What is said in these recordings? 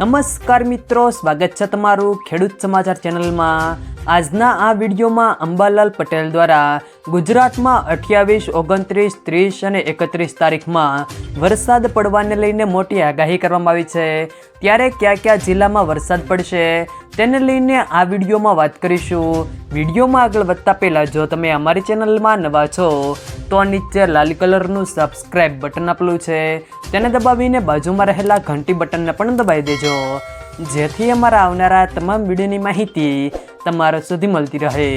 નમસ્કાર મિત્રો, સ્વાગત છે તમારું ખેડૂત સમાચાર ચેનલમાં। આજના આ વિડીયોમાં અંબાલાલ પટેલ દ્વારા ગુજરાતમાં 28, 29, 30 અને 31 તારીખમાં વરસાદ પડવાને લઈને મોટી આગાહી કરવામાં આવી છે। ત્યારે કયા કયા જિલ્લામાં વરસાદ પડશે તેને લઈને આ વિડીયોમાં વાત કરીશું। વિડીયોમાં આગળ વધતા પહેલાં જો તમે અમારી ચેનલમાં નવા છો તો નીચે લાલ કલરનું સબસ્ક્રાઇબ બટન આપેલું છે તેને દબાવીને બાજુમાં રહેલા ઘંટી બટનને પણ દબાવી દેજો, જેથી અમારા આવનારા તમામ વિડીયોની માહિતી તમારા સુધી મળતી રહે।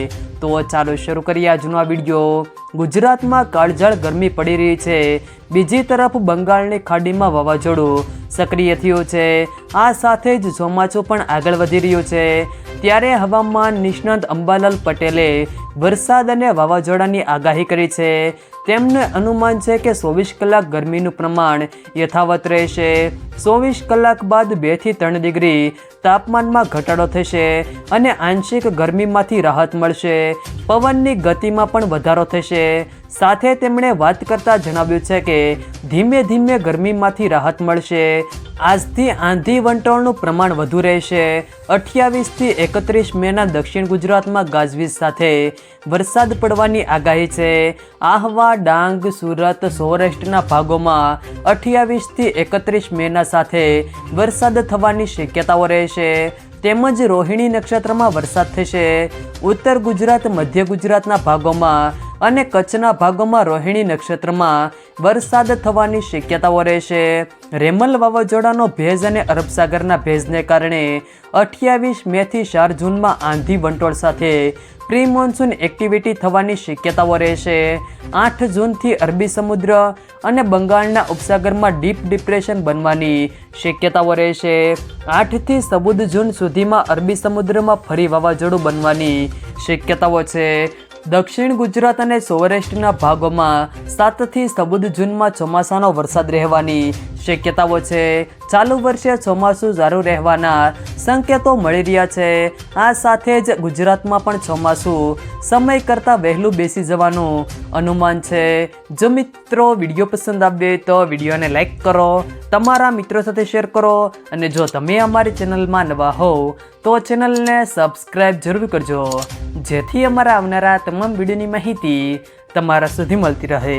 તો ચાલો શરૂ કરીએ આજનો આ વિડીયો। ગુજરાતમાં કાળઝાળ ગરમી પડી રહી છે। બીજી તરફ બંગાળની ખાડીમાં વાવાઝોડું સક્રિય થયું છે। આ સાથે જ ચોમાસું પણ આગળ વધી રહ્યું છે। ત્યારે હવામાન નિષ્ણાત અંબાલાલ પટેલે વરસાદ અને વાવાઝોડાની આગાહી કરી છે। તેમને અનુમાન છે કે 24 કલાક ગરમીનું પ્રમાણ યથાવત રહેશે। 24 કલાક બાદ 2 થી 3 ડિગ્રી તાપમાનમાં ઘટાડો થશે અને આંશિક ગરમીમાંથી રાહત મળશે। પવનની ગતિમાં પણ વધારો થશે। સાથે તેમણે વાત કરતા જણાવ્યું છે કે ધીમે ધીમે ગરમીમાંથી રાહત મળશે। આજથી આંધી વંટોળનું પ્રમાણ વધુ રહેશે। 28 થી 31 મેના દક્ષિણ ગુજરાતમાં ગાજવીજ સાથે વરસાદ પડવાની આગાહી છે। આહવા, ડાંગ, સુરત, સૌરાષ્ટ્રના ભાગોમાં 28 થી 31 મેના સાથે વરસાદ થવાની શક્યતાઓ રહેશે। તેમજ રોહિણી નક્ષત્રમાં વરસાદ થશે। ઉત્તર ગુજરાત, મધ્ય ગુજરાતના ભાગોમાં અને કચ્છના ભાગોમાં રોહિણી નક્ષત્રમાં વરસાદ થવાની શક્યતાઓ રહેશે। રેમલ વાવાઝોડાનો ભેજ અને અરબસાગરના ભેજને કારણે 28 મે થી 4 જૂનમાં આંધી વંટોળ સાથે પ્રી મોન્સૂન એક્ટિવિટી થવાની શક્યતાઓ રહેશે। 8 જૂનથી અરબી સમુદ્ર અને બંગાળના ઉપસાગરમાં ડીપ ડિપ્રેશન બનવાની શક્યતાઓ રહેશે। 8 થી 14 જૂન સુધીમાં અરબી સમુદ્રમાં ફરી વાવાઝોડું બનવાની શક્યતાઓ છે। દક્ષિણ ગુજરાત અને સૌરાષ્ટ્રના ભાગોમાં 7 થી 14 જૂનમાં ચોમાસાનો વરસાદ રહેવાની શક્યતાઓ છે। ચાલુ વર્ષે ચોમાસું સારું રહેવાના સંકેતો મળી રહ્યા છે। આ સાથે જ ગુજરાતમાં પણ ચોમાસું સમય કરતાં વહેલું બેસી જવાનું અનુમાન છે। જો મિત્રો વિડીયો પસંદ આવે તો વિડીયોને લાઈક કરો, તમારા મિત્રો સાથે શેર કરો અને જો તમે અમારી ચેનલમાં નવા હોવ તો ચેનલને સબસ્ક્રાઈબ જરૂર કરજો, જેથી અમારા આવનારા તમામ વિડીયોની માહિતી તમારા સુધી મળતી રહે।